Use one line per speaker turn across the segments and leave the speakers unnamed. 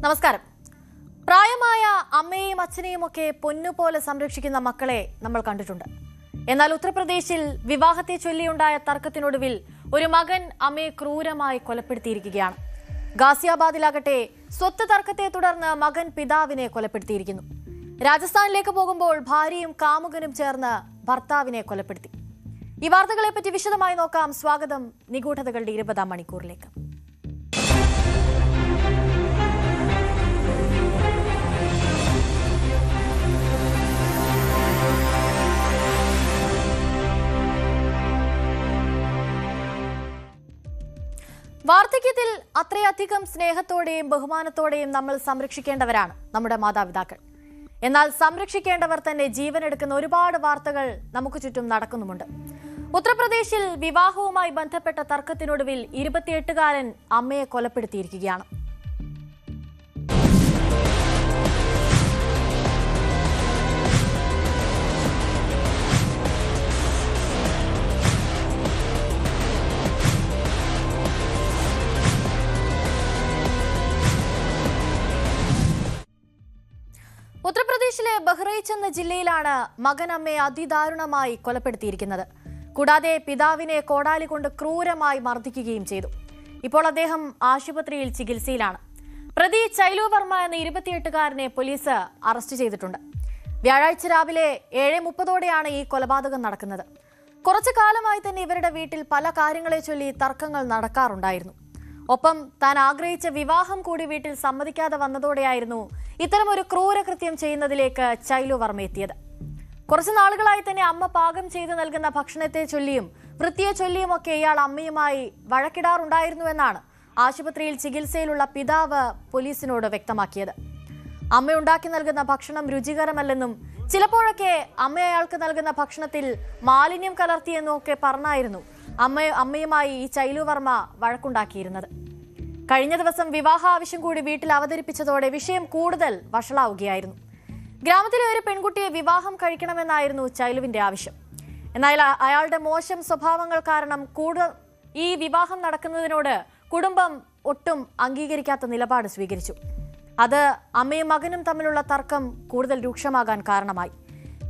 നമസ്കാരം. പ്രായമായ അമ്മയെയും അച്ഛനെയും ഒക്കെ പൊന്നുപോലെ സംരക്ഷിക്കുന്ന മക്കളെ നമ്മൾ കണ്ടിട്ടുണ്ട്. എന്നാൽ ഉത്തർപ്രദേശിൽ വിവാഹത്തെ ചൊല്ലിയുണ്ടായ തർക്കത്തിനൊടുവിൽ ഒരു മകൻ അമ്മയെ ക്രൂരമായി കൊലപ്പെടുത്തിയിരിക്കുകയാണ്. ഗാസിയാബാദിലാകട്ടെ സ്വത്ത് തർക്കത്തെ തുടർന്ന് മകൻ പിതാവിനെ കൊലപ്പെടുത്തിയിരിക്കുന്നു. രാജസ്ഥാനിലേക്ക് പോകുമ്പോൾ ഭാര്യയും കാമുകനും ചേർന്ന് ഭർത്താവിനെ കൊലപ്പെടുത്തി. ഈ വാർത്തകളെപ്പറ്റി വിശദമായി നോക്കാം. സ്വാഗതം നിഗൂഢതകളുടെ 20-ാം മണിക്കൂറിലേക്ക്. വാർദ്ധക്യത്തിൽ അത്രയധികം സ്നേഹത്തോടെയും ബഹുമാനത്തോടെയും നമ്മൾ സംരക്ഷിക്കേണ്ടവരാണ് നമ്മുടെ മാതാപിതാക്കൾ. എന്നാൽ സംരക്ഷിക്കേണ്ടവർ തന്നെ ജീവനെടുക്കുന്ന ഒരുപാട് വാർത്തകൾ നമുക്ക് ചുറ്റും നടക്കുന്നുമുണ്ട്. ഉത്തർപ്രദേശിൽ വിവാഹവുമായി ബന്ധപ്പെട്ട തർക്കത്തിനൊടുവിൽ 28-കാരൻ അമ്മയെ കൊലപ്പെടുത്തിയിരിക്കുകയാണ്. ഉത്തർപ്രദേശിലെ ബഹ്റൈച്ച് എന്ന ജില്ലയിലാണ് മകൻ അമ്മയെ അതിദാരുണമായി കൊലപ്പെടുത്തിയിരിക്കുന്നത്. കൂടാതെ പിതാവിനെ കോടാലി കൊണ്ട് ക്രൂരമായി മർദ്ദിക്കുകയും ചെയ്തു. ഇപ്പോൾ അദ്ദേഹം ആശുപത്രിയിൽ ചികിത്സയിലാണ്. പ്രതി ചൈലു വർമ്മ എന്ന 28-കാരനെ പോലീസ് അറസ്റ്റ് ചെയ്തിട്ടുണ്ട്. വ്യാഴാഴ്ച രാവിലെ 7:30ഓടെയാണ് ഈ കൊലപാതകം നടക്കുന്നത്. കുറച്ചു കാലമായി തന്നെ ഇവരുടെ വീട്ടിൽ പല കാര്യങ്ങളെ ചൊല്ലി തർക്കങ്ങൾ നടക്കാറുണ്ടായിരുന്നു. ഒപ്പം താൻ ആഗ്രഹിച്ച വിവാഹം കൂടി വീട്ടിൽ സമ്മതിക്കാതെ വന്നതോടെയായിരുന്നു ഇത്തരമൊരു ക്രൂരകൃത്യം ചെയ്യുന്നതിലേക്ക് ചൈലു വർമ്മ എത്തിയത്. കുറച്ചു നാളുകളായി തന്നെ അമ്മ പാകം ചെയ്തു നൽകുന്ന ഭക്ഷണത്തെ ചൊല്ലിയും വൃത്തിയെ ചൊല്ലിയുമൊക്കെ ഇയാൾ അമ്മയുമായി വഴക്കിടാറുണ്ടായിരുന്നുവെന്നാണ് ആശുപത്രിയിൽ ചികിത്സയിലുള്ള പിതാവ് പോലീസിനോട് വ്യക്തമാക്കിയത്. അമ്മ ഉണ്ടാക്കി നൽകുന്ന ഭക്ഷണം രുചികരമല്ലെന്നും ചിലപ്പോഴൊക്കെ അമ്മ അയാൾക്ക് നൽകുന്ന ഭക്ഷണത്തിൽ മാലിന്യം കലർത്തിയെന്നും ഒക്കെ പറഞ്ഞായിരുന്നു അമ്മയുമായി ഈ ചൈലു വർമ്മ വഴക്കുണ്ടാക്കിയിരുന്നത്. കഴിഞ്ഞ ദിവസം വിവാഹ ആവശ്യം കൂടി വീട്ടിൽ അവതരിപ്പിച്ചതോടെ വിഷയം കൂടുതൽ വഷളാവുകയായിരുന്നു. ഗ്രാമത്തിലെ ഒരു പെൺകുട്ടിയെ വിവാഹം കഴിക്കണമെന്നായിരുന്നു ചൈലുവിന്റെ ആവശ്യം. എന്നാൽ അയാളുടെ മോശം സ്വഭാവങ്ങൾ കാരണം ഈ വിവാഹം നടക്കുന്നതിനോട് കുടുംബം ഒട്ടും അംഗീകരിക്കാത്ത നിലപാട് സ്വീകരിച്ചു. അത് അമ്മയും മകനും തമ്മിലുള്ള തർക്കം കൂടുതൽ രൂക്ഷമാകാൻ കാരണമായി.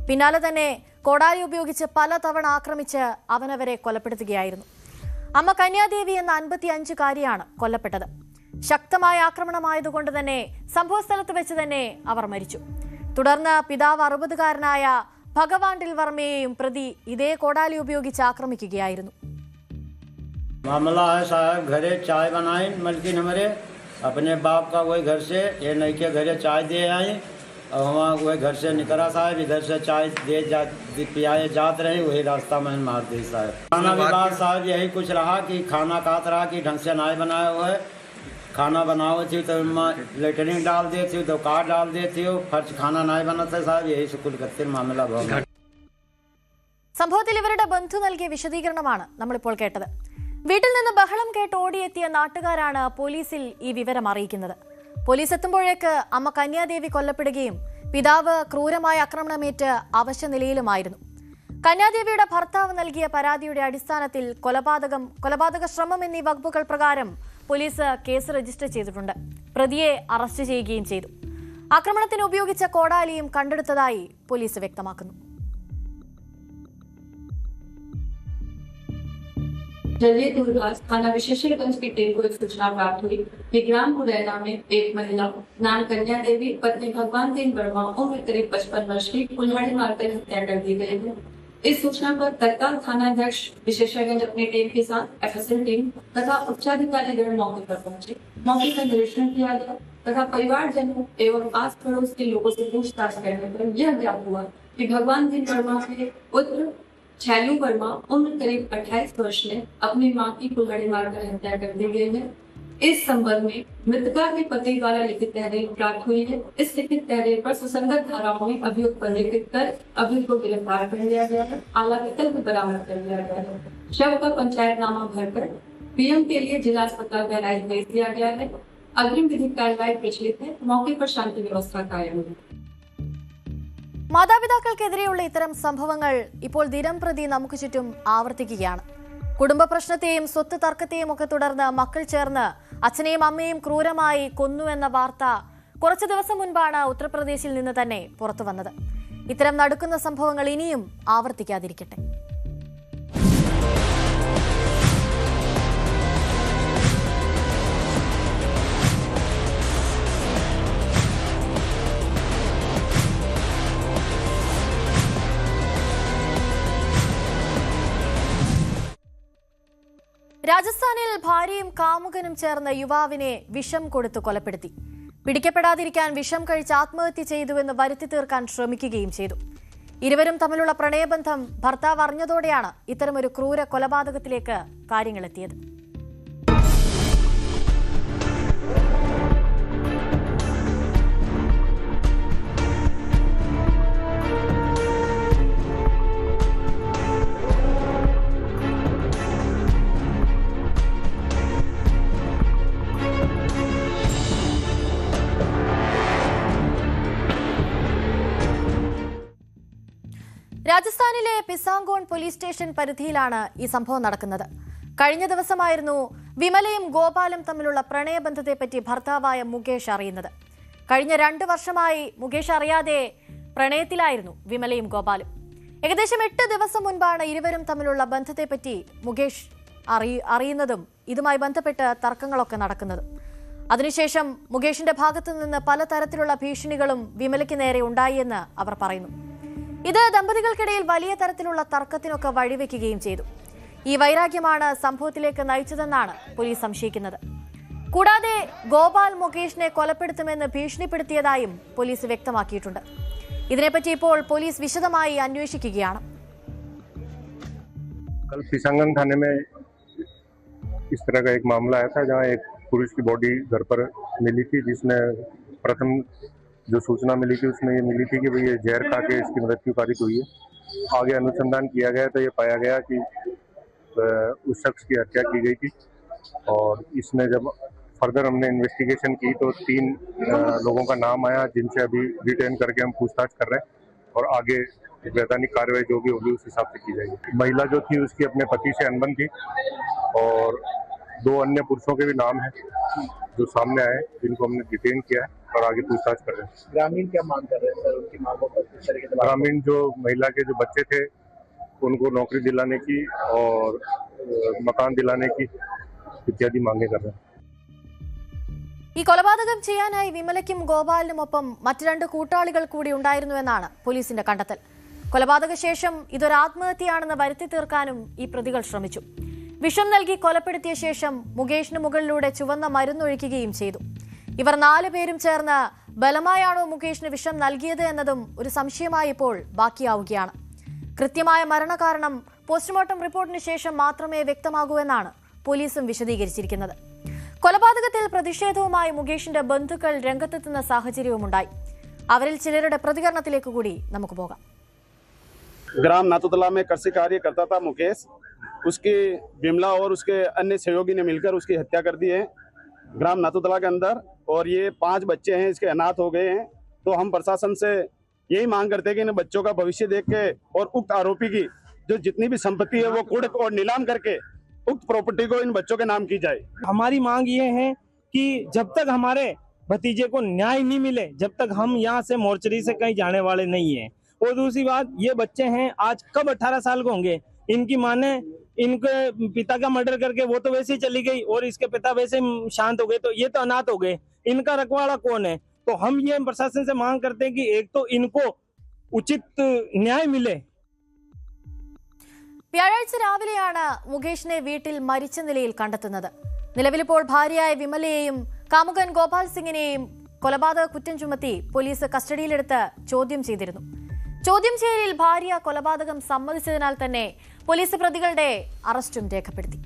പിന്നാലെ തന്നെ കോടാലി ഉപയോഗിച്ച് പലതവണ ആക്രമിച്ച് അവനവരെ കൊലപ്പെടുത്തുകയായിരുന്നു. അമ്മ കന്യാദേവി എന്ന 55-കാരിയാണ് കൊല്ലപ്പെട്ടത്. ശക്തമായ ആക്രമണമായതുകൊണ്ട് തന്നെ സംഭവസ്ഥലത്ത് വെച്ച് തന്നെ അവർ മരിച്ചു. തുടർന്ന് പിതാവ് 60-കാരനായ ഭഗവാൻ വർമ്മയെയും പ്രതി ഇതേ കോടാലി ഉപയോഗിച്ച് ആക്രമിക്കുകയായിരുന്നു.
मामला है साहब, घरे चाय बनाई मलकिन हमारे अपने बाप का वही घर से ये नहीं के घरे चाय दे आई और वहाँ वही घर से निकला साहब, इधर से चाय पियाए जात रहे, वही रास्ता में मार दी साहब। खाना विवाद साहब यही कुछ रहा कि खाना खात रहा कि ढंग से नाई बनाया हुआ है, खाना बनाओ थी तो लेटरिन डाल देती हो, दो कार डाल देती हो, फर्ज खाना नहीं बनाते साहब, यही से कुल करते मामला बहुत.
സംഭവത്തിൽ ഇവരുടെ ബന്ധു നൽകിയ വിശദീകരണമാണ് നമ്മളിപ്പോൾ കേട്ടത്. വീട്ടിൽ നിന്ന് ബഹളം കേട്ട് ഓടിയെത്തിയ നാട്ടുകാരാണ് പോലീസിൽ ഈ വിവരം അറിയിക്കുന്നത്. പോലീസ് എത്തുമ്പോഴേക്ക് അമ്മ കന്യാദേവി കൊല്ലപ്പെടുകയും പിതാവ് ക്രൂരമായ ആക്രമണമേറ്റ് അവശനിലയിലുമായിരുന്നു. കന്യാദേവിയുടെ ഭർത്താവ് നൽകിയ പരാതിയുടെ അടിസ്ഥാനത്തിൽ കൊലപാതക ശ്രമം എന്നീ വകുപ്പുകൾ പ്രകാരം പോലീസ് കേസ് രജിസ്റ്റർ ചെയ്തിട്ടുണ്ട്. പ്രതിയെ അറസ്റ്റ് ചെയ്യുകയും ചെയ്തു. ആക്രമണത്തിന് ഉപയോഗിച്ച കോടാലിയും കണ്ടെടുത്തതായി പോലീസ് വ്യക്തമാക്കുന്നു.
जल्दी दूरगास थाना विशेषगंज की टीम को एक सूचना प्राप्त हुई कि ग्राम मुरैना में एक महिला नाम कन्या देवी पत्नी भगवान वर्मा उम्र करीब 55 वर्ष की कुल्हाड़ी मारकर हत्या कर दी गई है। इस सूचना पर तत्काल थानाध्यक्ष विशेषगंज अपनी टीम के साथ एफएसएल टीम तथा उच्चाधिकारीगण मौके पर पहुंचे। मौके का निरीक्षण किया गया तथा परिवारजनों एवं आस पड़ोस के लोगों से पूछताछ करने पर यह ज्ञात हुआ कि भगवान वर्मा के पुत्र चैलू वर्मा उम्र करीब 28 वर्ष में अपनी मां की कुल्हाड़ी मारकर हत्या कर दी गई है। इस संबंध में मृतका के पति द्वारा लिखित तहरीर प्राप्त हुई है। इस लिखित तहरीर पर सुसंगत धाराओं में अभियुक्त पंजीकृत कर अभियुक्त को गिरफ्तार कर लिया गया है। हालांकि तल्ख बरामद कर लिया गया है। शव का पंचायतनामा भरकर पीएम के लिए जिला अस्पताल बहराइच भेज दिया गया है। अग्रिम विधिक कार्रवाई प्रचलित है। मौके पर शांति व्यवस्था कायम है।
മാതാപിതാക്കൾക്കെതിരെയുള്ള ഇത്തരം സംഭവങ്ങൾ ഇപ്പോൾ ദിനംപ്രതി നമുക്ക് ചുറ്റും ആവർത്തിക്കുകയാണ്. കുടുംബ പ്രശ്നത്തെയും സ്വത്ത് തർക്കത്തെയും ഒക്കെ തുടർന്ന് മക്കൾ ചേർന്ന് അച്ഛനെയും അമ്മയും ക്രൂരമായി കൊന്നുവെന്ന വാർത്ത കുറച്ചു ദിവസം മുൻപാണ് ഉത്തർപ്രദേശിൽ നിന്ന് തന്നെ പുറത്തു വന്നത്. ഇത്തരം നടക്കുന്ന സംഭവങ്ങൾ ഇനിയും ആവർത്തിക്കാതിരിക്കട്ടെ. രാജസ്ഥാനിൽ ഭാര്യയും കാമുകനും ചേർന്ന് യുവാവിനെ വിഷം കൊടുത്തു കൊലപ്പെടുത്തി. പിടിക്കപ്പെടാതിരിക്കാൻ വിഷം കഴിച്ച് ആത്മഹത്യ ചെയ്തുവെന്ന് വരുത്തി തീർക്കാൻ ശ്രമിക്കുകയും ചെയ്തു. ഇരുവരും തമ്മിലുള്ള പ്രണയബന്ധം ഭർത്താവ് അറിഞ്ഞതോടെയാണ് ഇത്തരമൊരു ക്രൂര കൊലപാതകത്തിലേക്ക് കാര്യങ്ങളെത്തിയത്. രാജസ്ഥാനിലെ പിസാങ്കോൺ പോലീസ് സ്റ്റേഷൻ പരിധിയിലാണ് ഈ സംഭവം നടക്കുന്നത്. കഴിഞ്ഞ ദിവസമായിരുന്നു വിമലയും ഗോപാലും തമ്മിലുള്ള പ്രണയബന്ധത്തെപ്പറ്റി ഭർത്താവായ മുകേഷ് അറിയുന്നത്. കഴിഞ്ഞ 2 വർഷമായി മുകേഷ് അറിയാതെ പ്രണയത്തിലായിരുന്നു വിമലയും ഗോപാലും. ഏകദേശം 8 ദിവസം മുൻപാണ് ഇരുവരും തമ്മിലുള്ള ബന്ധത്തെപ്പറ്റി മുകേഷ് അറിയുന്നതും ഇതുമായി ബന്ധപ്പെട്ട് തർക്കങ്ങളൊക്കെ നടക്കുന്നതും. അതിനുശേഷം മുകേഷിന്റെ ഭാഗത്തു നിന്ന് പലതരത്തിലുള്ള ഭീഷണികളും വിമലയ്ക്ക് നേരെ ഉണ്ടായി എന്ന് അവർ പറയുന്നു. ഇത് ദമ്പതികൾക്കിടയിൽ വലിയ തരത്തിലുള്ള തർക്കത്തിനൊക്കെ വഴിവെക്കുകയും ചെയ്തു. ഈ വൈരാഗ്യമാണ് സംഭവത്തിലേക്ക് നയിച്ചതെന്നാണ് പോലീസ് സംശയിക്കുന്നത്. കൂടാതെ ഗോപാൽ മുകേഷിനെ കൊലപ്പെടുത്തുമെന്ന് ഭീഷണിപ്പെടുത്തിയതായും പോലീസ് വ്യക്തമാക്കിയിട്ടുണ്ട്. ഇതിനെപ്പറ്റി ഇപ്പോൾ പോലീസ് വിശദമായി അന്വേഷിക്കുകയാണ്.
कल पिसांगन थाने में इस तरह का एक मामला आया था जहां एक पुरुष की बॉडी घर पर मिली थी, जिसमें प्रथम जो सूचना मिली थी उसमें ये मिली थी कि भाई ये जहर खा के इसकी मृत्यु कारित हुई है। आगे अनुसंधान किया गया तो ये पाया गया कि उस शख्स की हत्या की गई थी। और इसमें जब फर्दर हमने इन्वेस्टिगेशन की तो 3 लोगों का नाम आया, जिनसे अभी डिटेन करके हम पूछताछ कर रहे हैं और आगे वैधानिक कार्रवाई जो भी होगी उस हिसाब से की जाएगी। महिला जो थी उसकी अपने पति से अनबन थी और 2 अन्य पुरुषों के भी नाम हैं जो सामने आए, जिनको हमने डिटेन किया है और आगे पूछताछ कर रहे हैं।
ग्रामीण क्या मांग कर रहे हैं सर? उनकी मांगों पर किस तरीके से?
ग्रामीण जो महिला के जो बच्चे थे उनको नौकरी दिलाने की और मकान दिलाने की इत्यादि मांगे कर रहे हैं।
ഈ കൊലപാതകം ചെയ്യാനായി വിമലയ്ക്കും ഗോപാലിനുമൊപ്പം മറ്റു 2 കൂട്ടാളികൾ കൂടി ഉണ്ടായിരുന്നുവെന്നാണ് പോലീസിന്റെ കണ്ടെത്തൽ. കൊലപാതക ശേഷം ഇതൊരു ആത്മഹത്യയാണെന്ന് വരുത്തി തീർക്കാനും ഈ പ്രതികൾ ശ്രമിച്ചു. വിഷം നൽകി കൊലപ്പെടുത്തിയ ശേഷം മുകേഷിന് മുകളിലൂടെ ചുവന്ന മരുന്നൊഴിക്കുകയും ചെയ്തു. ഇവർ 4 പേരും ചേർന്ന് ബലമായാണോ മുകേഷിന് വിഷം നൽകിയത് എന്നതും ഒരു സംശയമായി ഇപ്പോൾ ബാക്കിയാവുകയാണ്. കൃത്യമായ മരണകാരണം പോസ്റ്റ്മോർട്ടം റിപ്പോർട്ടിന് ശേഷം മാത്രമേ വ്യക്തമാകൂ എന്നാണ് പോലീസും വിശദീകരിച്ചിരിക്കുന്നത്. കൊലപാതകത്തിൽ പ്രതിഷേധവുമായി മുകേഷിന്റെ ബന്ധുക്കൾ രംഗത്തെത്തുന്ന സാഹചര്യവുമുണ്ടായി. അവരിൽ ചിലരുടെ പ്രതികരണത്തിലേക്ക് കൂടി നമുക്ക് പോകാം.
ग्राम नातुतला में कृषि कार्य करता था मुकेश। उसकी बिमला और उसके अन्य सहयोगी ने मिलकर उसकी हत्या कर दी है ग्राम नातुतला के अंदर। और ये 5 बच्चे हैं, इसके अनाथ हो गए हैं। तो हम प्रशासन से यही मांग करते हैं कि इन बच्चों का भविष्य देख के और उक्त आरोपी की जो जितनी भी संपत्ति है वो कुड़ और नीलाम करके उक्त प्रॉपर्टी को इन बच्चों के नाम की जाए।
हमारी मांग ये है कि जब तक हमारे भतीजे को न्याय नहीं मिले, जब तक हम यहाँ से मोर्चरी से कहीं जाने वाले नहीं है। और दूसरी बात, ये बच्चे हैं आज कब 18 साल के होंगे। इनकी माँ ने इनके पिता का मर्डर करके वो तो वैसे ही चली गई और इसके पिता वैसे शांत हो गए, तो ये तो अनाथ हो गए। इनका रखवाला कौन है? तो हम ये प्रशासन से मांग करते हैं कि एक तो इनको उचित न्याय मिले।
വ്യാഴാഴ്ച രാവിലെയാണ് മുകേഷിനെ വീട്ടിൽ മരിച്ച നിലയിൽ കണ്ടെത്തുന്നത്. നിലവിലിപ്പോൾ ഭാര്യയായ വിമലയെയും കാമുകൻ ഗോപാൽ സിംഗിനെയും കൊലപാതക കുറ്റം ചുമത്തി പോലീസ് കസ്റ്റഡിയിലെടുത്ത് ചോദ്യം ചെയ്തിരുന്നു. ചോദ്യം ചെയ്യലിൽ ഭാര്യ കൊലപാതകം സമ്മതിച്ചതിനാൽ തന്നെ പോലീസ് പ്രതികളുടെ അറസ്റ്റും രേഖപ്പെടുത്തി.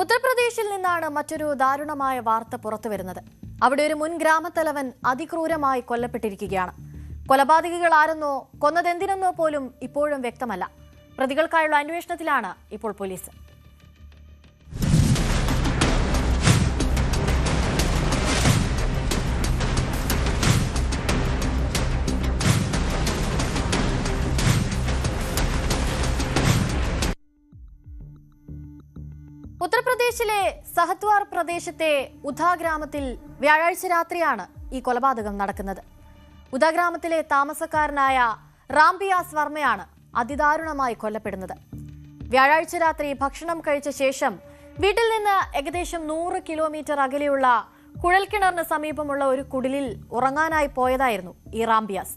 ഉത്തർപ്രദേശിൽ നിന്നാണ് മറ്റൊരു ദാരുണമായ വാർത്ത പുറത്തുവരുന്നത്. അവിടെ ഒരു മുൻ ഗ്രാമത്തലവൻ അതിക്രൂരമായി കൊല്ലപ്പെട്ടിരിക്കുകയാണ്. കൊലപാതകികൾ ആരെന്നോ കൊന്നതെന്തിനെന്നോ പോലും ഇപ്പോഴും വ്യക്തമല്ല. പ്രതികൾക്കായുള്ള അന്വേഷണത്തിലാണ് ഇപ്പോൾ പോലീസ്. ഉത്തർപ്രദേശിലെ സഹത്വാർ പ്രദേശത്തെ ഉധാ ഗ്രാമത്തിൽ വ്യാഴാഴ്ച രാത്രിയാണ് ഈ കൊലപാതകം നടക്കുന്നത്. ഉധാ ഗ്രാമത്തിലെ താമസക്കാരനായ റാംബിയാസ് വർമ്മയാണ് അതിദാരുണമായി കൊല്ലപ്പെടുന്നത്. വ്യാഴാഴ്ച രാത്രി ഭക്ഷണം കഴിച്ച ശേഷം വീട്ടിൽ നിന്ന് ഏകദേശം 100 കിലോമീറ്റർ അകലെയുള്ള കുഴൽക്കിണറിന് സമീപമുള്ള ഒരു കുടിലിൽ ഉറങ്ങാനായി പോയതായിരുന്നു ഈ റാംബിയാസ്.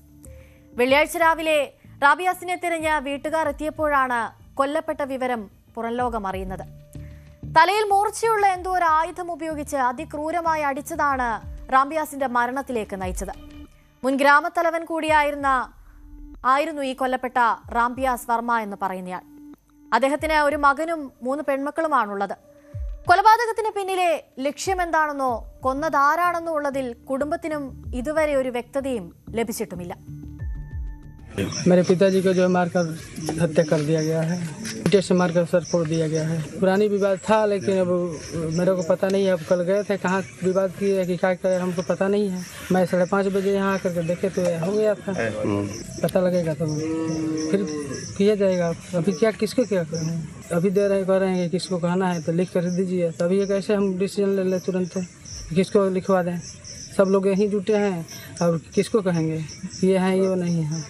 വെള്ളിയാഴ്ച രാവിലെ റാംബിയാസിനെ തിരഞ്ഞ് വീട്ടുകാർ എത്തിയപ്പോഴാണ് കൊല്ലപ്പെട്ട വിവരം പുറംലോകം അറിയുന്നത്. തലയിൽ മൂർച്ചയുള്ള എന്തോ ഒരു ആയുധം ഉപയോഗിച്ച് അതിക്രൂരമായി അടിച്ചതാണ് റാംബിയാസിന്റെ മരണത്തിലേക്ക് നയിച്ചത്. മുൻ ഗ്രാമത്തലവൻ കൂടിയായിരുന്നു ഈ കൊല്ലപ്പെട്ട റാംബിയാസ് വർമ്മ എന്ന് പറയുന്നയാൾ. അദ്ദേഹത്തിന് ഒരു മകനും 3 പെൺമക്കളുമാണുള്ളത്. കൊലപാതകത്തിന് പിന്നിലെ ലക്ഷ്യമെന്താണെന്നോ കൊന്നതാരാണെന്നോ ഉള്ളതിൽ കുടുംബത്തിനും ഇതുവരെ ഒരു വ്യക്തതയും ലഭിച്ചിട്ടുമില്ല.
मेरे पिताजी को जो मारकर हत्या कर दिया गया है, ईंटे से मारकर सर फोड़ दिया गया है। पुरानी विवाद था, लेकिन अब मेरे को पता नहीं है। अब कल गए थे, कहाँ विवाद किए कि क्या किया हमको पता नहीं है। मैं 5:30 बजे यहाँ आकर के देखे तो हो गया था। पता लगेगा तो फिर किया जाएगा। अभी क्या किसको क्या करें, अभी कह रहे हैं कि किसको कहना है तो लिख कर दीजिए। तभी कैसे हम डिसीजन ले लें तुरंत, किसको लिखवा दें। सब लोग यहीं जुटे हैं, अब किसको कहेंगे ये है ये नहीं है।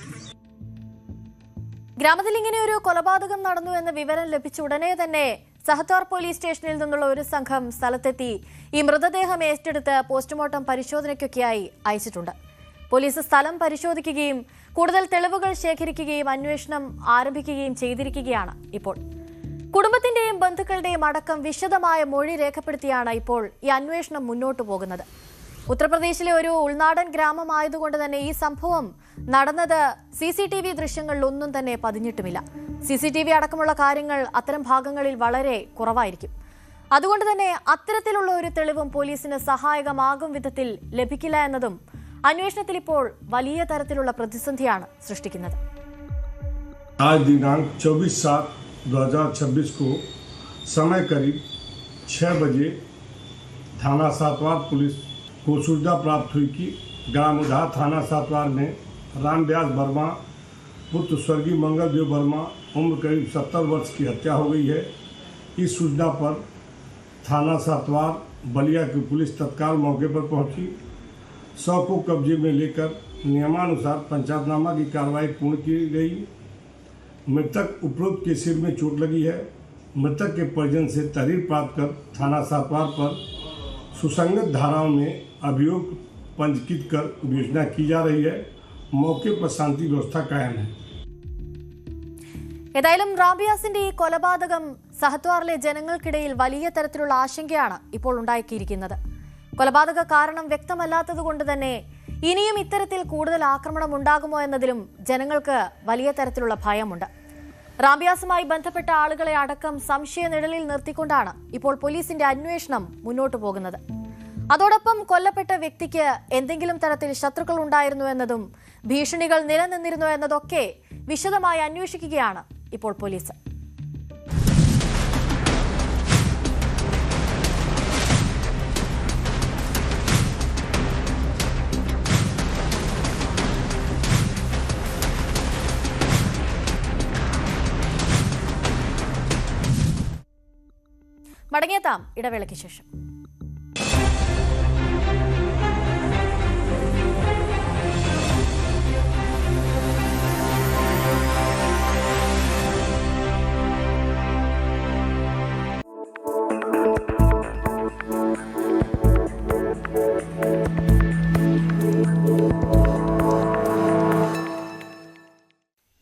ഗ്രാമത്തിൽ ഇങ്ങനെ ഒരു കൊലപാതകം നടന്നു എന്ന വിവരം ലഭിച്ച ഉടനെ തന്നെ സഹത്വാർ പോലീസ് സ്റ്റേഷനിൽ നിന്നുള്ള ഒരു സംഘം സ്ഥലത്തെത്തി ഈ മൃതദേഹം ഏറ്റെടുത്ത് പോസ്റ്റ്മോർട്ടം പരിശോധനയ്ക്കൊക്കെയായി അയച്ചിട്ടുണ്ട്. പോലീസ് സ്ഥലം പരിശോധിക്കുകയും കൂടുതൽ തെളിവുകൾ ശേഖരിക്കുകയും അന്വേഷണം ആരംഭിക്കുകയും ചെയ്തിരിക്കുകയാണ്. ഇപ്പോൾ കുടുംബത്തിന്റെയും ബന്ധുക്കളുടെയും അടക്കം വിശദമായ മൊഴി രേഖപ്പെടുത്തിയാണ് ഇപ്പോൾ ഈ അന്വേഷണം മുന്നോട്ടു പോകുന്നത്. ഉത്തർപ്രദേശിലെ ഒരു ഉൾനാടൻ ഗ്രാമമായതുകൊണ്ട് തന്നെ ഈ സംഭവം നടന്നത് CCTV ദൃശ്യങ്ങളിലൊന്നും തന്നെ പതിഞ്ഞിട്ടുമില്ല. CCTV അടക്കമുള്ള കാര്യങ്ങൾ അത്തരം ഭാഗങ്ങളിൽ വളരെ കുറവായിരിക്കും. അതുകൊണ്ട് തന്നെ അത്തരത്തിലുള്ള ഒരു തെളിവും പോലീസിന് സഹായകമാകും വിധത്തിൽ ലഭിക്കില്ല എന്നതും അന്വേഷണത്തിൽ ഇപ്പോൾ വലിയ തരത്തിലുള്ള പ്രതിസന്ധിയാണ് സൃഷ്ടിക്കുന്നത്.
आज दिनांक 24/7/2026 को समय करीब 6 बजे थाना सातवार पुलिस को सूचना प्राप्त हुई कि ग्राम उधा थाना सातवार में रामव्यास वर्मा पुत्र स्वर्गीय मंगलदेव वर्मा उम्र करीब 70 वर्ष की हत्या हो गई है। इस सूचना पर थाना सातवार बलिया की पुलिस तत्काल मौके पर पहुंची। शव को कब्जे में लेकर नियमानुसार पंचायतनामा की कार्रवाई पूर्ण की गई। मृतक उपरोक्त के सिर में चोट लगी है। मृतक के परिजन से तहरीर प्राप्त कर थाना सातवार पर सुसंगत धाराओं में अभियोग पंजीकृत कर विवेचना की जा रही है। मौके पर शांति व्यवस्था कायम है।
ഏതായാലും റാംബിയാസിന്റെ ഈ കൊലപാതകം സഹത്വാറിലെ ജനങ്ങൾക്കിടയിൽ വലിയ തരത്തിലുള്ള ആശങ്കയാണ് ഇപ്പോൾ ഉണ്ടാക്കിയിരിക്കുന്നത്. കൊലപാതക കാരണം വ്യക്തമല്ലാത്തതുകൊണ്ട് തന്നെ ഇനിയും ഇത്തരത്തിൽ കൂടുതൽ ആക്രമണം ഉണ്ടാകുമോ എന്നതിലും ജനങ്ങൾക്ക് വലിയ തരത്തിലുള്ള ഭയമുണ്ട്. റാംബിയാസുമായി ബന്ധപ്പെട്ട ആളുകളെ അടക്കം സംശയ നിഴലിൽ നിർത്തിക്കൊണ്ടാണ് ഇപ്പോൾ പോലീസിന്റെ അന്വേഷണം മുന്നോട്ടു പോകുന്നത്. അതോടൊപ്പം കൊല്ലപ്പെട്ട വ്യക്തിക്ക് എന്തെങ്കിലും തരത്തിൽ ശത്രുക്കൾ ഉണ്ടായിരുന്നു എന്നതും ഭീഷണികൾ നിലനിന്നിരുന്നു എന്നതൊക്കെ വിശദമായി അന്വേഷിക്കുകയാണ് ഇപ്പോൾ പോലീസ്. മടങ്ങിയെത്താം ഇടവേളയ്ക്ക് ശേഷം.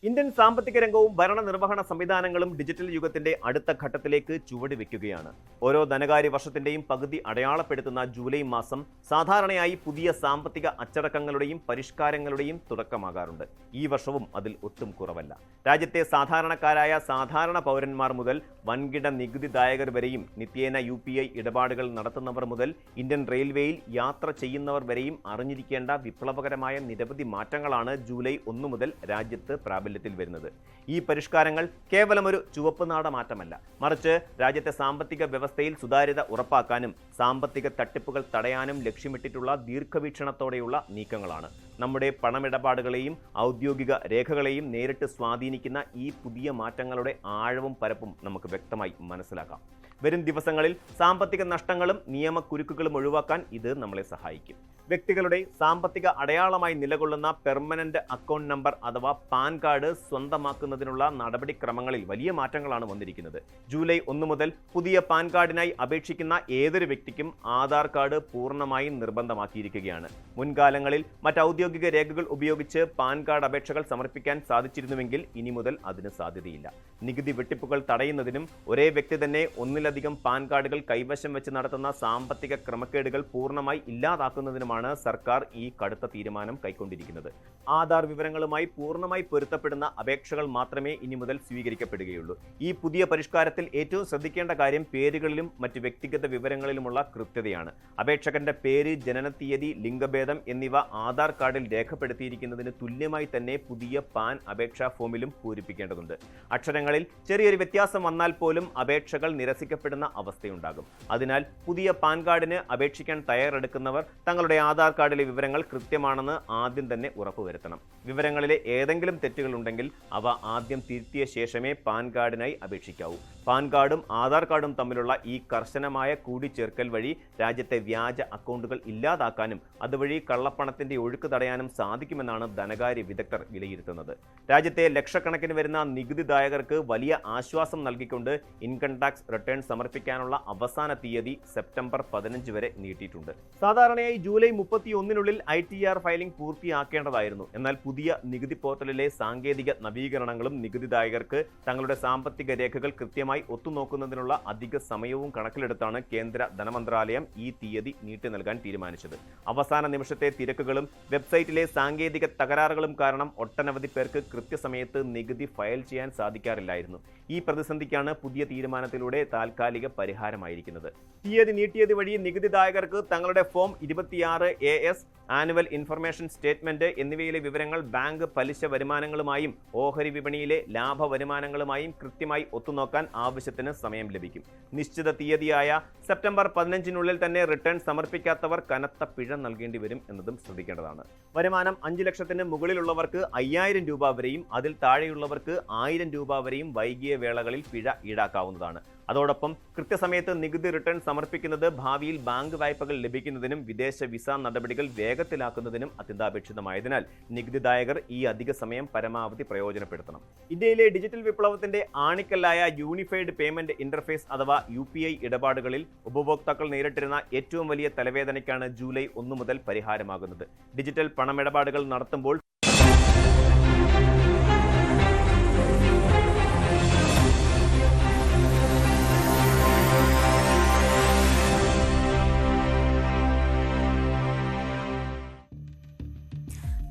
ഇന്ത്യൻ സാമ്പത്തിക രംഗവും ഭരണനിർവഹണ സംവിധാനങ്ങളും ഡിജിറ്റൽ യുഗത്തിന്റെ അടുത്ത ഘട്ടത്തിലേക്ക് ചുവടുവെക്കുകയാണ്. ഓരോ ധനകാര്യ വർഷത്തിന്റെയും പകുതി അടയാളപ്പെടുത്തുന്ന ജൂലൈ മാസം സാധാരണയായി പുതിയ സാമ്പത്തിക അച്ചടക്കങ്ങളുടെയും പരിഷ്കാരങ്ങളുടെയും തുടക്കമാകാറുണ്ട്. ഈ വർഷവും അതിൽ ഒട്ടും കുറവല്ല. രാജ്യത്തെ സാധാരണക്കാരായ സാധാരണ പൗരന്മാർ മുതൽ വൻകിട നികുതിദായകർ വരെയും നിത്യേന UPI ഇടപാടുകൾ നടത്തുന്നവർ മുതൽ ഇന്ത്യൻ റെയിൽവേയിൽ യാത്ര ചെയ്യുന്നവർ വരെയും അറിഞ്ഞിരിക്കേണ്ട വിപ്ലവകരമായ നിരവധി മാറ്റങ്ങളാണ് ജൂലൈ 1 മുതൽ രാജ്യത്ത് പ്രാബല്യത്തിൽ വരുന്നത്. ഈ പരിഷ്കാരങ്ങൾ കേവലം ഒരു ചുവപ്പ് നാട മാറ്റമല്ല, മറിച്ച് രാജ്യത്തെ സാമ്പത്തിക വ്യവസ്ഥയിൽ സുതാര്യത ഉറപ്പാക്കാനും സാമ്പത്തിക തട്ടിപ്പുകൾ തടയാനും ലക്ഷ്യമിട്ടിട്ടുള്ള ദീർഘവീക്ഷണത്തോടെയുള്ള നീക്കങ്ങളാണ്. നമ്മുടെ പണമിടപാടുകളെയും ഔദ്യോഗിക രേഖകളെയും നേരിട്ട് സ്വാധീനിക്കുന്ന ഈ പുതിയ മാറ്റങ്ങളുടെ ആഴവും പരപ്പും നമുക്ക് വ്യക്തമായി മനസ്സിലാക്കാം. വരും ദിവസങ്ങളിൽ സാമ്പത്തിക നഷ്ടങ്ങളും നിയമക്കുരുക്കുകളും ഒഴിവാക്കാൻ ഇത് നമ്മളെ സഹായിക്കും. വ്യക്തികളുടെ സാമ്പത്തിക അടയാളമായി നിലകൊള്ളുന്ന പെർമനന്റ് അക്കൗണ്ട് നമ്പർ അഥവാ പാൻ കാർഡ് സ്വന്തമാക്കുന്നതിനുള്ള നടപടിക്രമങ്ങളിൽ വലിയ മാറ്റങ്ങളാണ് വന്നിരിക്കുന്നത്. ജൂലൈ 1 മുതൽ പുതിയ പാൻ കാർഡിനായി അപേക്ഷിക്കുന്ന ഏതൊരു വ്യക്തിക്കും ആധാർ കാർഡ് പൂർണ്ണമായും നിർബന്ധമാക്കിയിരിക്കുകയാണ്. മുൻകാലങ്ങളിൽ മറ്റ് ഔദ്യോഗിക രേഖകൾ ഉപയോഗിച്ച് പാൻ കാർഡ് അപേക്ഷകൾ സമർപ്പിക്കാൻ സാധിച്ചിരുന്നുവെങ്കിൽ ഇനി മുതൽ അതിന് സാധ്യതയില്ല. നികുതി വെട്ടിപ്പുകൾ തടയുന്നതിനും ഒരേ വ്യക്തി തന്നെ ഒന്നിലധികം പാൻ കാർഡുകൾ കൈവശം വെച്ച് നടത്തുന്ന സാമ്പത്തിക ക്രമക്കേടുകൾ പൂർണ്ണമായി ഇല്ലാതാക്കുന്നതിനുമാണ് സർക്കാർ ഈ കടുത്ത തീരുമാനം കൈക്കൊണ്ടിരിക്കുന്നത്. ആധാർ വിവരങ്ങളുമായി പൂർണ്ണമായി പൊരുത്തപ്പെടുന്ന അപേക്ഷകൾ മാത്രമേ ഇനി മുതൽ സ്വീകരിക്കപ്പെടുകയുള്ളൂ. ഈ പുതിയ പരിഷ്കാരത്തിൽ ഏറ്റവും ശ്രദ്ധിക്കേണ്ട കാര്യം പേരുകളിലും മറ്റ് വ്യക്തിഗത വിവരങ്ങളിലുമുള്ള കൃത്യതയാണ്. അപേക്ഷകന്റെ പേര്, ജനനത്തീയതി, ലിംഗഭേദം എന്നിവ ആധാർ കാർഡിൽ രേഖപ്പെടുത്തിയിരിക്കുന്നതിന് തുല്യമായി തന്നെ പുതിയ പാൻ അപേക്ഷാ ഫോമിലും പൂരിപ്പിക്കേണ്ടതുണ്ട്. അക്ഷരങ്ങളിൽ ചെറിയൊരു വ്യത്യാസം വന്നാൽ പോലും അപേക്ഷകൾ നിരസിക്കപ്പെടുന്ന അവസ്ഥയുണ്ടാകും. അതിനാൽ പുതിയ പാൻ കാർഡിന് അപേക്ഷിക്കാൻ തയ്യാറെടുക്കുന്നവർ തങ്ങളുടെ ആധാർ കാർഡിലെ വിവരങ്ങൾ കൃത്യമാണെന്ന് ആദ്യം തന്നെ ഉറപ്പുവരുത്തണം. വിവരങ്ങളിലെ ഏതെങ്കിലും തെറ്റുകളുണ്ടെങ്കിൽ അവ ആദ്യം തിരുത്തിയ ശേഷമേ പാൻ കാർഡിനായി അപേക്ഷിക്കാവൂ. പാൻ കാർഡും ആധാർ കാർഡും തമ്മിലുള്ള ഈ കർശനമായ കൂടിച്ചേർക്കൽ വഴി രാജ്യത്തെ വ്യാജ അക്കൗണ്ടുകൾ ഇല്ലാതാക്കാനും അതുവഴി കള്ളപ്പണത്തിന്റെ ഒഴുക്ക് തടയാനും സാധിക്കുമെന്നാണ് ധനകാര്യ വിദഗ്ധർ വിലയിരുത്തുന്നത്. രാജ്യത്തെ ലക്ഷക്കണക്കിന് വരുന്ന നികുതിദായകർക്ക് വലിയ ആശ്വാസം നൽകിക്കൊണ്ട് ഇൻകം ടാക്സ് റിട്ടേൺ സമർപ്പിക്കാനുള്ള അവസാന തീയതി സെപ്റ്റംബർ 15 വരെ നീട്ടിയിട്ടുണ്ട്. സാധാരണയായി ജൂലൈ 31-നുള്ളിൽ ITR ഫയലിംഗ് പൂർത്തിയാക്കേണ്ടതായിരുന്നു. എന്നാൽ പുതിയ നികുതി പോർട്ടലിലെ സാങ്കേതിക നവീകരണങ്ങളും നികുതിദായകർക്ക് തങ്ങളുടെ സാമ്പത്തിക രേഖകൾ കൃത്യമായി ഒത്തുനോക്കുന്നതിനുള്ള അധിക സമയവും കണക്കിലെടുത്താണ് കേന്ദ്ര ധനമന്ത്രാലയം ഈ തീയതി നീട്ടി നൽകാൻ തീരുമാനിച്ചത്. അവസാന നിമിഷത്തെ തിരക്കുകളും വെബ്സൈറ്റിലെ സാങ്കേതിക തകരാറുകളും കാരണം ഒട്ടനവധി പേർക്ക് കൃത്യസമയത്ത് നികുതി ഫയൽ ചെയ്യാൻ സാധിക്കാറില്ലായിരുന്നു. ഈ പ്രതിസന്ധിക്കാണ് പുതിയ തീരുമാനത്തിലൂടെ താൽക്കാലിക പരിഹാരമായിരിക്കുന്നത്. തീയതി നീട്ടിയത് വഴി നികുതിദായകർക്ക് തങ്ങളുടെ form 26 AS, annual information statement എന്നിവയിലെ വിവരങ്ങൾ ബാങ്ക് പലിശ വരുമാനങ്ങളുമായും ഓഹരി വിപണിയിലെ ലാഭ വരുമാനങ്ങളുമായും കൃത്യമായി ഒത്തുനോക്കാൻ ആവശ്യത്തിന് സമയം ലഭിക്കും. നിശ്ചിത തീയതിയായ സെപ്റ്റംബർ 15-നുള്ളിൽ തന്നെ റിട്ടേൺ സമർപ്പിക്കാത്തവർ കനത്ത പിഴ നൽകേണ്ടി വരും എന്നതും ശ്രദ്ധിക്കേണ്ടതാണ്. വരുമാനം 5 ലക്ഷത്തിന് മുകളിലുള്ളവർക്ക് 5000 രൂപ വരെയും അതിൽ താഴെയുള്ളവർക്ക് 1000 രൂപ വരെയും വൈകിയ വേളകളിൽ പിഴ ഈടാക്കാവുന്നതാണ്. അതോടൊപ്പം കൃത്യസമയത്ത് നികുതി റിട്ടേൺ സമർപ്പിക്കുന്നത് ഭാവിയിൽ ബാങ്ക് വായ്പകൾ ലഭിക്കുന്നതിനും വിദേശ വിസ നടപടികൾ വേഗത്തിലാക്കുന്നതിനും അത്യന്താപേക്ഷിതമായതിനാൽ നികുതിദായകർ ഈ അധിക സമയം പരമാവധി പ്രയോജനപ്പെടുത്തണം. ഇന്ത്യയിലെ ഡിജിറ്റൽ വിപ്ലവത്തിന്റെ ആണിക്കല്ലായ യൂണിഫൈഡ് പേയ്മെന്റ് ഇന്റർഫേസ് അഥവാ UPI ഇടപാടുകളിൽ ഉപഭോക്താക്കൾ നേരിട്ടിരുന്ന ഏറ്റവും വലിയ തലവേദനയ്ക്കാണ് ജൂലൈ 1 മുതൽ പരിഹാരമാകുന്നത്. ഡിജിറ്റൽ പണമിടപാടുകൾ നടത്തുമ്പോൾ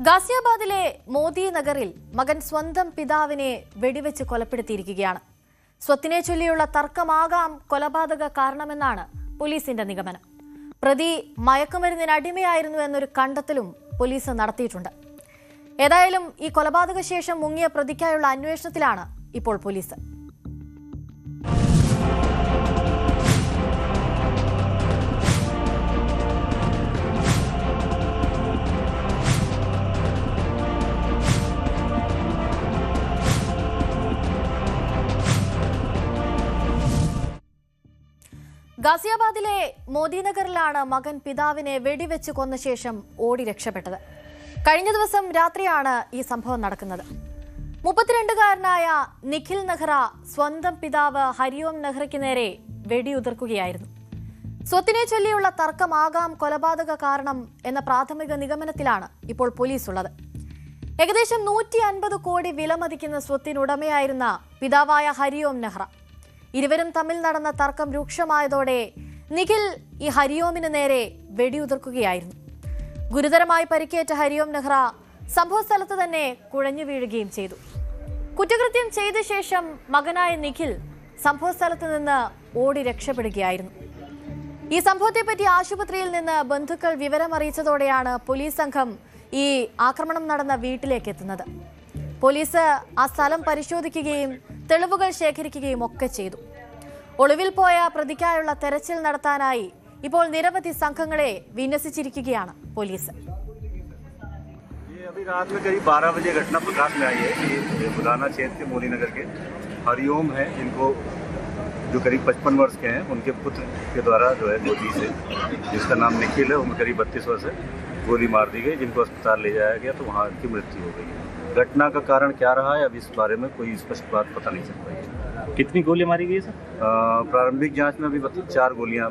ഗാസിയാബാദിലെ മോദി നഗറിൽ മകൻ സ്വന്തം പിതാവിനെ വെടിവെച്ച് കൊലപ്പെടുത്തിയിരിക്കുകയാണ്. സ്വത്തിനെ ചൊല്ലിയുള്ള തർക്കമാകാം കൊലപാതക കാരണമെന്നാണ് പോലീസിന്റെ നിഗമനം. പ്രതി മയക്കുമരുന്നിന് അടിമയായിരുന്നു എന്നൊരു കണ്ടെത്തലും പോലീസ് നടത്തിയിട്ടുണ്ട്. ഏതായാലും ഈ കൊലപാതക ശേഷം മുങ്ങിയ പ്രതിക്കായുള്ള അന്വേഷണത്തിലാണ് ഇപ്പോൾ പോലീസ്. ഗാസിയാബാദിലെ മോദി നഗറിലാണ് മകൻ പിതാവിനെ വെടിവെച്ച് കൊന്ന ശേഷം ഓടി രക്ഷപ്പെട്ടത്. കഴിഞ്ഞ ദിവസം രാത്രിയാണ് ഈ സംഭവം നടക്കുന്നത്. 32-കാരനായ നിഖിൽ നെഹ്റ സ്വന്തം പിതാവ് ഹരിയോം നെഹ്റയ്ക്ക് നേരെ വെടിയുതിർക്കുകയായിരുന്നു. സ്വത്തിനെ ചൊല്ലിയുള്ള തർക്കമാകാം കൊലപാതക കാരണം എന്ന പ്രാഥമിക നിഗമനത്തിലാണ് ഇപ്പോൾ പോലീസ് ഉള്ളത്. ഏകദേശം 150 കോടി വിലമതിക്കുന്ന സ്വത്തിനുടമയായിരുന്ന പിതാവായ ഹരിയോം നെഹ്റ. ഇരുവരും തമ്മിൽ നടന്ന തർക്കം രൂക്ഷമായതോടെ നിഖിൽ ഈ ഹരിയോമിന് നേരെ വെടിയുതിർക്കുകയായിരുന്നു. ഗുരുതരമായി പരിക്കേറ്റ ഹരിയോം നെഹ്റ സംഭവസ്ഥലത്ത് തന്നെ കുഴഞ്ഞു വീഴുകയും ചെയ്തു. കുറ്റകൃത്യം ചെയ്ത ശേഷം മകനായ നിഖിൽ സംഭവസ്ഥലത്ത് നിന്ന് ഓടി രക്ഷപ്പെടുകയായിരുന്നു. ഈ സംഭവത്തെപ്പറ്റി ആശുപത്രിയിൽ നിന്ന് ബന്ധുക്കൾ വിവരമറിയിച്ചതോടെയാണ് പോലീസ് സംഘം ഈ ആക്രമണം നടന്ന വീട്ടിലേക്ക് എത്തുന്നത്. പോലീസ് ആ സ്ഥലം പരിശോധിക്കുകയും തെളിവുകൾ ശേഖരിക്കുകയും ഒക്കെ ചെയ്തു. ഒളിവിൽ പോയ പ്രതിക്കായുള്ള തെരച്ചിൽ നടത്താനായി ഇപ്പോൾ നിരവധി സംഘങ്ങളെ വിന്യസിച്ചിരിക്കുകയാണ് പോലീസ്.
अभी रात में करीब 12 बजे घटना प्रकाश में आई है कि बुलाना क्षेत्र के मोदी नगर के हरिओम हैं, जिनको जो करीब 55 वर्ष के हैं, उनके पुत्र के द्वारा जो है गोली से, जिसका नाम निखिल है, उम्र करीब 32 वर्ष है, गोली मार दी गई, जिनको अस्पताल ले जाया गया तो वहाँ उनकी मृत्यु हो गई है। घटना का कारण क्या रहा है अब इस बारे में कोई स्पष्ट बात पता नहीं चल पाई है।
कितनी गोलियां मारी गई सर?
प्रारंभिक जांच में अभी 4 गोलियां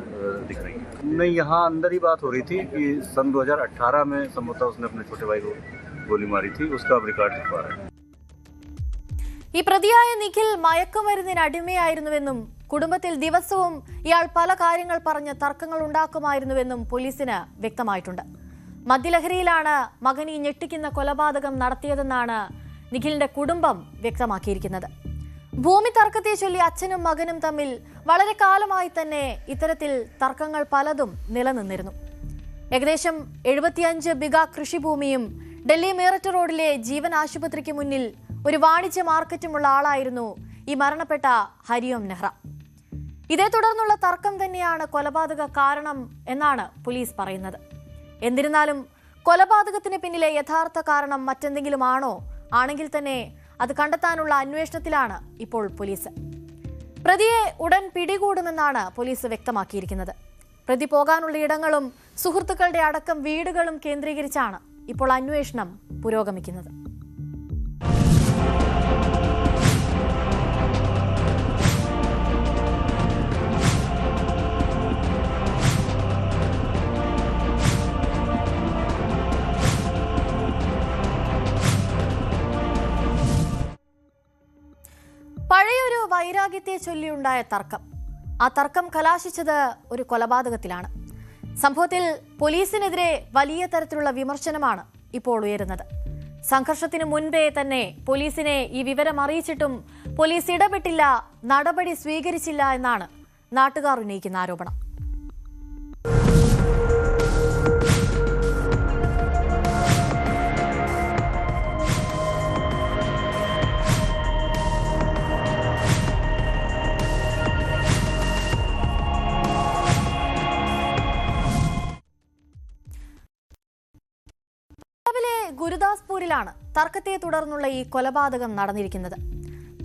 दिख रही हैं। नहीं, यहाँ अंदर ही बात हो रही थी कि सन 2018 में संभवतः उसने अपने छोटे भाई को गोली मारी थी, उसका अब रिकॉर्ड लिखवा रहा है।
ഈ പ്രതിയായ നിഖിൽ മയക്കുമരുന്നിന് അടിമയായിരുന്നുവെന്നും കുടുംബത്തിൽ ദിവസവും ഇയാൾ പല കാര്യങ്ങൾ പറഞ്ഞ് തർക്കങ്ങൾ ഉണ്ടാക്കുമായിരുന്നുവെന്നും പോലീസിന് വ്യക്തമായിട്ടുണ്ട്. മദ്യലഹരിയിലാണ് മകൻ ഈ ഞെട്ടിക്കുന്ന കൊലപാതകം നടത്തിയതെന്നാണ് നിഖിലിന്റെ കുടുംബം വ്യക്തമാക്കിയിരിക്കുന്നത്. ഭൂമി തർക്കത്തെ ചൊല്ലി അച്ഛനും മകനും തമ്മിൽ വളരെ കാലമായി തന്നെ ഇത്തരത്തിൽ തർക്കങ്ങൾ പലതും നിലനിന്നിരുന്നു. ഏകദേശം 75 ബിഗ കൃഷിഭൂമിയും ഡൽഹി മീററ്റ് റോഡിലെ ജീവൻ ആശുപത്രിക്ക് മുന്നിൽ ഒരു വാണിജ്യ മാർക്കറ്റുമുള്ള ആളായിരുന്നു ഈ മരണപ്പെട്ട ഹരിയോം നെഹ്റ. ഇതേ തുടർന്നുള്ള തർക്കം തന്നെയാണ് കൊലപാതക കാരണം എന്നാണ് പോലീസ് പറയുന്നത്. എന്നിരുന്നാലും കൊലപാതകത്തിന് പിന്നിലെ യഥാർത്ഥ കാരണം മറ്റെന്തെങ്കിലും ആണോ? ആണെങ്കിൽ തന്നെ അത് കണ്ടെത്താനുള്ള അന്വേഷണത്തിലാണ് ഇപ്പോൾ പോലീസ്. പ്രതിയെ ഉടൻ പിടികൂടുമെന്നാണ് പോലീസ് വ്യക്തമാക്കിയിരിക്കുന്നത്. പ്രതി പോകാനുള്ള ഇടങ്ങളും സുഹൃത്തുക്കളുടെ അടക്കം വീടുകളും കേന്ദ്രീകരിച്ചാണ് ഇപ്പോൾ അന്വേഷണം പുരോഗമിക്കുന്നത്. പഴയൊരു വൈരാഗ്യത്തെ ചൊല്ലിയുണ്ടായ തർക്കം, ആ തർക്കം കലാശിച്ചത് ഒരു കൊലപാതകത്തിലാണ്. സംഭവത്തിൽ പോലീസിനെതിരെ വലിയ തരത്തിലുള്ള വിമർശനമാണ് ഇപ്പോൾ ഉയരുന്നത്. സംഘർഷത്തിന് മുൻപേ തന്നെ പോലീസിനെ ഈ വിവരം അറിയിച്ചിട്ടും പോലീസ് ഇടപെട്ടില്ല, നടപടി സ്വീകരിച്ചില്ല എന്നാണ് നാട്ടുകാർ ഉന്നയിക്കുന്ന ആരോപണം. ഗുരുദാസ്പൂരിലാണ് തർക്കത്തെ തുടർന്നുള്ള ഈ കൊലപാതകം നടന്നിരിക്കുന്നത്.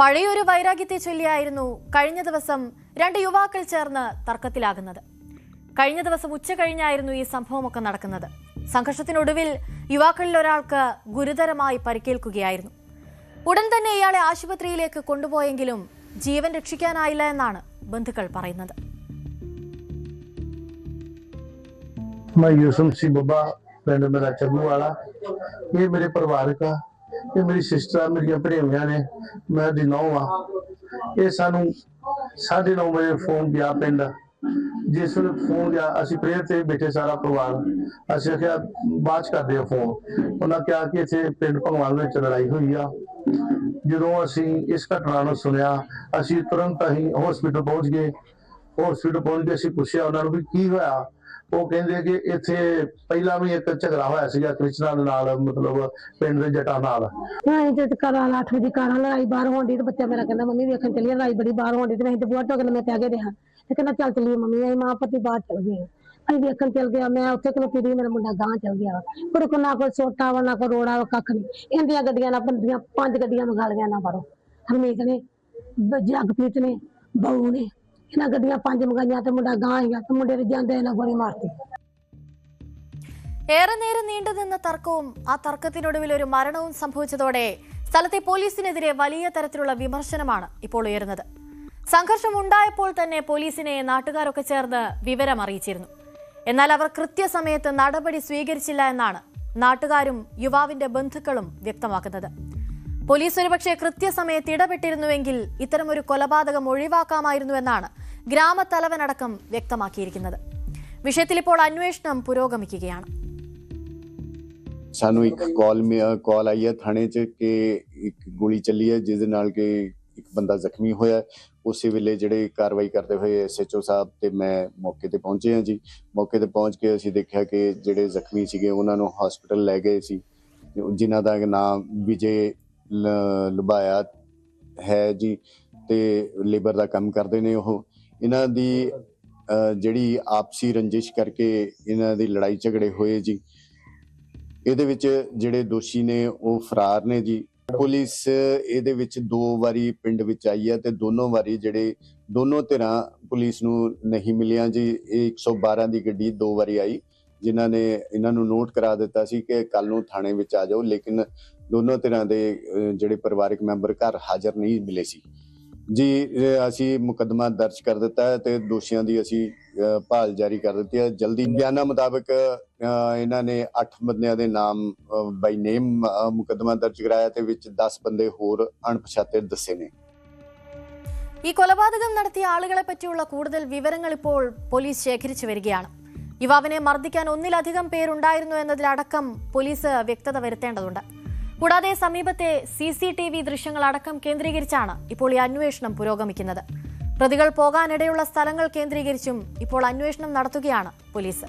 പഴയൊരു വൈരാഗ്യത്തെ ചൊല്ലിയായിരുന്നു കഴിഞ്ഞ ദിവസം 2 യുവാക്കൾ ചേർന്ന് തർക്കത്തിലാകുന്നത്. കഴിഞ്ഞ ദിവസം ഉച്ച കഴിഞ്ഞായിരുന്നു ഈ സംഭവമൊക്കെ നടക്കുന്നത്. സംഘർഷത്തിനൊടുവിൽ യുവാക്കളിൽ ഒരാൾക്ക് ഗുരുതരമായി പരിക്കേൽക്കുകയായിരുന്നു. ഉടൻ തന്നെ ഇയാളെ ആശുപത്രിയിലേക്ക് കൊണ്ടുപോയെങ്കിലും ജീവൻ രക്ഷിക്കാനായില്ല എന്നാണ് ബന്ധുക്കൾ പറയുന്നത്.
ਪਿੰਡ ਮੇਰਾ ਚੱਗੂ ਵਾਲਾ, ਇਹ ਮੇਰੇ ਪਰਿਵਾਰ ਦਾ, ਇਹ ਮੇਰੀ ਸਿਸਟਰ, ਮੇਰੀਆਂ ਭਰੇਵੀਆਂ ਨੇ, ਮੈਂ ਦੀ ਨੂੰਹ ਆ। ਇਹ ਸਾਨੂੰ 9:30 ਵਜੇ ਫੋਨ ਗਿਆ ਪਿੰਡ। ਜਿਸ ਵੇਲੇ ਫੋਨ ਗਿਆ ਅਸੀਂ ਪ੍ਰੇਅਰ ਤੇ ਬੈਠੇ ਸਾਰਾ ਪਰਿਵਾਰ, ਅਸੀਂ ਕਿਹਾ ਬਾਅਦ ਚ ਕਰਦੇ ਆ ਫੋਨ। ਉਹਨਾਂ ਕਿਹਾ ਕਿ ਇੱਥੇ ਪਿੰਡ ਭਗਵਾਨ ਵਿੱਚ ਲੜਾਈ ਹੋਈ ਆ। ਜਦੋਂ ਅਸੀਂ ਇਸ ਘਟਨਾ ਨੂੰ ਸੁਣਿਆ ਅਸੀਂ ਤੁਰੰਤ ਅਸੀਂ ਹਸਪੀਟਲ ਪਹੁੰਚ ਗਏ। ਹਸਪੀਟਲ ਪਹੁੰਚ ਕੇ ਅਸੀਂ ਪੁੱਛਿਆ ਉਹਨਾਂ ਨੂੰ ਵੀ ਕੀ ਹੋਇਆ। ਉਹ ਕਹਿੰਦੇ ਕਿ ਇੱਥੇ ਪਹਿਲਾਂ ਵੀ ਇੱਕ ਝਗੜਾ ਹੋਇਆ ਸੀਗਾ ਕ੍ਰਿਸ਼ਨਾ ਦੇ ਨਾਲ, ਮਤਲਬ ਪਿੰਡ ਦੇ ਜੱਟਾਂ ਨਾਲ।
ਤੇ ਘਰਾਂ 8 ਵਜੇ ਘਰਾਂ ਲੜਾਈ ਬਾਹਰ ਹੋਣੀ ਤੇ ਬੱਚਾ ਮੇਰਾ ਕਹਿੰਦਾ ਮੰਮੀ ਵੇਖਣ ਚੱਲੀਏ, ਲੜਾਈ ਬੜੀ ਬਾਹਰ ਹੋਣੀ ਤੇ ਅਸੀਂ ਤੇ ਬੂਹਾ ਟੋਕ ਮੈਂ ਪੈ ਗਏ ਰਿਹਾ ਤੇ ਕਹਿੰਦਾ ਚੱਲ ਚੱਲੀਏ ਮੰਮੀ। ਅਸੀਂ ਮਾਂ ਪਤੀ ਬਾਹਰ ਚਲ ਗਏ, ਅਸੀਂ ਵੇਖਣ ਚੱਲ ਗਿਆ। ਮੈਂ ਉੱਥੇ ਕੋਲ ਪੀੜੀ, ਮੇਰਾ ਮੁੰਡਾ ਗਾਂ ਚਲ ਗਿਆ। ਪਰ ਕੋ ਨਾ ਕੋਈ ਸੋਟਾ ਵਾ ਨਾ ਕੋਈ ਰੋੜਾ ਵਾ, ਕੱਖ ਨਹੀਂ। ਇੰਡੀਆਂ ਗੱਡੀਆਂ ਨਾਲ ਬੰਦੀਆਂ 5 ਗੱਡੀਆਂ ਮੰਗਾ ਲਈਆਂ ਨਾ ਬਾਹਰੋਂ। ਹਰਮੀਤ ਨੇ, ਜਗਪ੍ਰੀਤ ਨੇ, ਬਹੂ ਨੇ, ਇਹਨਾਂ ਗੱਡੀਆਂ 5 ਮੰਗਾਈਆਂ ਤੇ ਮੁੰਡਾ ਗਾਂ ਆਇਆ ਤੇ ਮੁੰਡੇ ਦੇ ਜਾਂਦੇ ਇਹਨਾਂ ਗੋਲੀ മാർത്തി.
ഏറെ നേരം നീണ്ടുനിന്ന തർക്കവും ആ തർക്കത്തിനൊടുവിൽ ഒരു മരണവും സംഭവിച്ചതോടെ സ്ഥലത്തെ പോലീസിനെതിരെ വലിയ തരത്തിലുള്ള വിമർശനമാണ് ഇപ്പോൾ ഉയരുന്നത്. സംഘർഷം ഉണ്ടായപ്പോൾ തന്നെ പോലീസിനെ നാട്ടുകാരൊക്കെ ചേർന്ന് വിവരം അറിയിച്ചിരുന്നു. എന്നാൽ അവർ കൃത്യസമയത്ത് നടപടി സ്വീകരിച്ചില്ല എന്നാണ് നാട്ടുകാരും യുവാവിന്റെ ബന്ധുക്കളും വ്യക്തമാക്കുന്നത്. പോലീസ് ഒരുപക്ഷെ കൃത്യസമയത്ത് ഇടപെട്ടിരുന്നുവെങ്കിൽ ഇത്തരമൊരു കൊലപാതകം ഒഴിവാക്കാമായിരുന്നുവെന്നാണ് ഗ്രാമത്തലവനടക്കം വ്യക്തമാക്കിയിരിക്കുന്നത്. വിഷയത്തിൽ ഇപ്പോൾ അന്വേഷണം പുരോഗമിക്കുകയാണ്.
ਸਾਨੂੰ ਇੱਕ ਕਾਲ ਆਈ ਹੈ ਥਾਣੇ 'ਚ ਕਿ ਇੱਕ ਗੋਲੀ ਚੱਲੀ ਹੈ ਜਿਸ ਦੇ ਨਾਲ ਕਿ ਇੱਕ ਬੰਦਾ ਜ਼ਖਮੀ ਹੋਇਆ। ਉਸੇ ਵੇਲੇ ਜਿਹੜੇ ਕਾਰਵਾਈ ਕਰਦੇ ਹੋਏ SHO ਸਾਹਿਬ ਤੇ ਮੈਂ ਮੌਕੇ ਤੇ ਪਹੁੰਚੇ ਹਾਂ ਜੀ। ਮੌਕੇ ਤੇ ਪਹੁੰਚ ਕੇ ਅਸੀਂ ਦੇਖਿਆ ਕਿ ਜਿਹੜੇ ਜ਼ਖਮੀ ਸੀਗੇ ਉਹਨਾਂ ਨੂੰ ਹਸਪੀਟਲ ਲੈ ਗਏ ਸੀ, ਜਿਨ੍ਹਾਂ ਦਾ ਨਾਮ ਵਿਜੇ ਲੁਬਾਇਆ ਹੈ ਜੀ ਤੇ ਲੇਬਰ ਦਾ ਕੰਮ ਕਰਦੇ ਨੇ ਉਹ। ਇਹਨਾਂ ਦੀ ਜਿਹੜੀ ਆਪਸੀ ਰੰਜਿਸ਼ ਕਰਕੇ ਇਹਨਾਂ ਦੀ ਲੜਾਈ ਝਗੜੇ ਹੋਏ ਜੀ। ਇਹਦੇ ਵਿੱਚ ਜਿਹੜੇ ਦੋਸ਼ੀ ਨੇ ਉਹ ਫਰਾਰ ਨੇ ਜੀ। ਪੁਲਿਸ ਇਹਦੇ ਵਿੱਚ 2 ਵਾਰੀ ਪਿੰਡ ਵਿੱਚ ਆਈ ਹੈ ਤੇ ਦੋਨੋਂ ਵਾਰੀ ਜਿਹੜੇ ਦੋਨੋਂ ਧਿਰਾਂ ਪੁਲਿਸ ਨੂੰ ਨਹੀਂ ਮਿਲੀਆਂ ਜੀ। 112 ਦੀ ਗੱਡੀ 2 ਵਾਰੀ ਆਈ, ਜਿਨ੍ਹਾਂ ਨੇ ਇਹਨਾਂ ਨੂੰ ਨੋਟ ਕਰਾ ਦਿੱਤਾ ਸੀ ਕਿ ਕੱਲ ਨੂੰ ਥਾਣੇ ਵਿੱਚ ਆ ਜਾਓ, ਲੇਕਿਨ ਦੋਨੋਂ ਧਿਰਾਂ ਦੇ ਜਿਹੜੇ ਪਰਿਵਾਰਕ ਮੈਂਬਰ ਘਰ ਹਾਜ਼ਰ ਨਹੀਂ ਮਿਲੇ ਸੀ ਜੀ। ਅਸੀਂ ਮੁਕੱਦਮਾ ਦਰਜ ਕਰ ਦਿੱਤਾ ਹੈ ਤੇ ਦੋਸ਼ੀਆਂ ਦੀ ਅਸੀਂ ਭਾਲ ਜਾਰੀ ਕਰ ਦਿੱਤੀ ਹੈ। ਜਲਦੀ ਬਿਆਨਾਂ ਮੁਤਾਬਕ ਇਹਨਾਂ ਨੇ 8 ਬੰਦਿਆਂ ਦੇ ਨਾਮ ਬਾਈ ਨੇਮ ਮੁਕੱਦਮਾ ਦਰਜ ਕਰਾਇਆ ਤੇ ਵਿੱਚ 10 ਬੰਦੇ ਹੋਰ അൺപਛാത്തെ ਦੱਸੇ ਨੇ.
ഈ കൊലപാതകം നടത്തിയ ആളുകളെ പറ്റിയുള്ള കൂടുതൽ വിവരങ്ങൾ ഇപ്പോൾ പോലീസ് ശേഖരിച്ചു വരികയാണ്. യുവാവിനെ മർദ്ദിക്കാൻ ഒന്നിലധികം പേരുണ്ടായിരുന്നു എന്നതിലടക്കം പോലീസ് വ്യക്തത വരുത്തേണ്ടതുണ്ട്. കൂടാതെ സമീപത്തെ CCTV ദൃശ്യങ്ങളടക്കം കേന്ദ്രീകരിച്ചാണ് ഇപ്പോൾ ഈ അന്വേഷണം പുരോഗമിക്കുന്നത്. പ്രതികൾ പോകാനിടയുള്ള സ്ഥലങ്ങൾ കേന്ദ്രീകരിച്ചും ഇപ്പോൾ അന്വേഷണം നടത്തുകയാണ് പോലീസ്.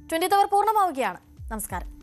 ട്വന്റി അവർ പൂർണ്ണമാവുകയാണ്. നമസ്കാരം.